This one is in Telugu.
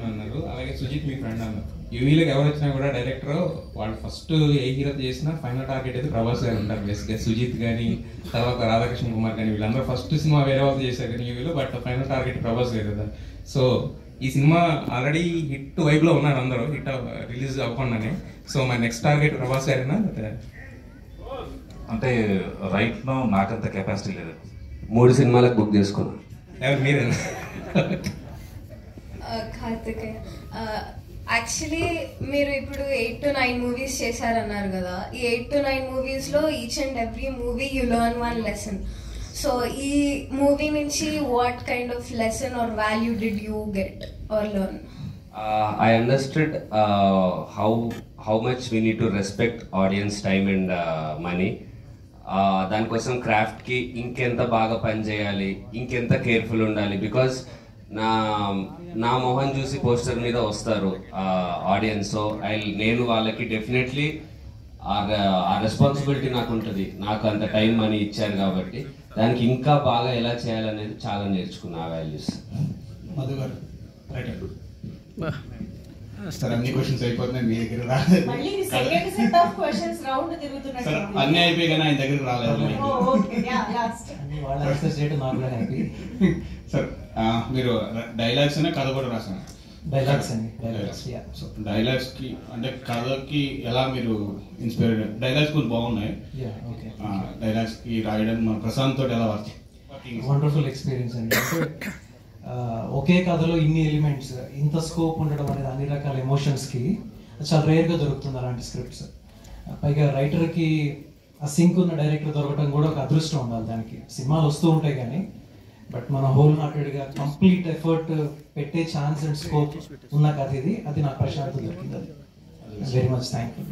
అన్నారు. అలాగే సుజిత్ మీ ఫ్రెండ్ అన్నారు. యూవీలోకి ఎవరు వచ్చినా కూడా డైరెక్టర్ వాళ్ళు ఫస్ట్ ఏ హీరో చేసినా ఫైనల్ టార్గెట్ అయితే ప్రభాస్ గారు ఉంటారు. బేసిక్గా సుజిత్ కానీ తర్వాత రాధాకృష్ణ కుమార్ కానీ వీళ్ళందరూ ఫస్ట్ సినిమా వేరే వాళ్ళు చేశారు కానీ యూవీలో, బట్ ఫైనల్ టార్గెట్ ప్రభాస్ గారు కదా. సో ఈ సినిమా ఆల్రెడీ హిట్ వైబ్లో ఉన్నారు అందరూ, హిట్ రిలీజ్ అవ్వకుండానే. సో మా నెక్స్ట్ టార్గెట్ ప్రభాస్ గారేనా? అంటే రైట్ నో నాకంత కెపాసిటీ లేదు. 3 సినిమాలకు బుక్ చేసుకున్నాను. ఎవరు మీరేనా? కార్తికేయ, యాక్చువల్లీ మీరు ఇప్పుడు 8 to 9 మూవీస్ చేశారన్నారు కదా. ఈ 8 to 9 మూవీస్లో each and every movie you learn one lesson. So ఈ మూవీ నుంచి what kind of lesson or value did you get or learn? I understood how much we need to respect audience time and money. దానికోసం క్రాఫ్ట్కి ఇంకెంత బాగా పనిచేయాలి, ఇంకెంత కేర్ఫుల్ ఉండాలి. బికాజ్ నా మొహం చూసి పోస్టర్ మీద వస్తారు ఆడియన్స్. సో నేను వాళ్ళకి డెఫినెట్లీ ఆ రెస్పాన్సిబిలిటీ నాకు ఉంటుంది. నాకు అంత టైం మనీ ఇచ్చారు కాబట్టి దానికి ఇంకా బాగా ఎలా చేయాలనేది చాలా నేర్చుకున్నా. ఆ వాల్యూస్. మధు గారు సార్, అన్ని క్వశ్చన్స్ అయిపోతున్నాయి, మీ దగ్గర రాలేదు. అన్ని అయిపోయి కానీ ఆయన దగ్గరికి రాలేదు. సార్ మీరు డైలాగ్స్ అనే కథ కూడా రాశాను. డైలాగ్స్ అండి. సో డైలాగ్స్ కి అంటే కథకి ఎలా మీరు ఇన్స్పైర్? డైలాగ్స్ కూడా బాగున్నాయి. డైలాగ్స్ కి రాయడం మన ప్రశాంత్ తోటి ఎలా వర్క్? వండర్ఫుల్ ఎక్స్పీరియన్స్ అండి. అంటే ఒకే కథలో ఇన్ని ఎలిమెంట్స్, ఇంత స్కోప్ ఉండడం అనేది అన్ని రకాల ఎమోషన్స్కి చాలా రేర్గా దొరుకుతుంది అలాంటి స్క్రిప్ట్స్. పైగా రైటర్కి ఆ సింక్ ఉన్న డైరెక్టర్ దొరకడం కూడా ఒక అదృష్టం ఉండాలి. దానికి సినిమాలు వస్తూ ఉంటాయి కానీ బట్ మన హోల్ హార్టెడ్గా కంప్లీట్ ఎఫర్ట్ పెట్టే ఛాన్స్ అండ్ స్కోప్ ఉన్న కథ ఇది. అది నాకు ప్రశాంత్ దొరికింది. అది వెరీ మచ్ థ్యాంక్ యూ.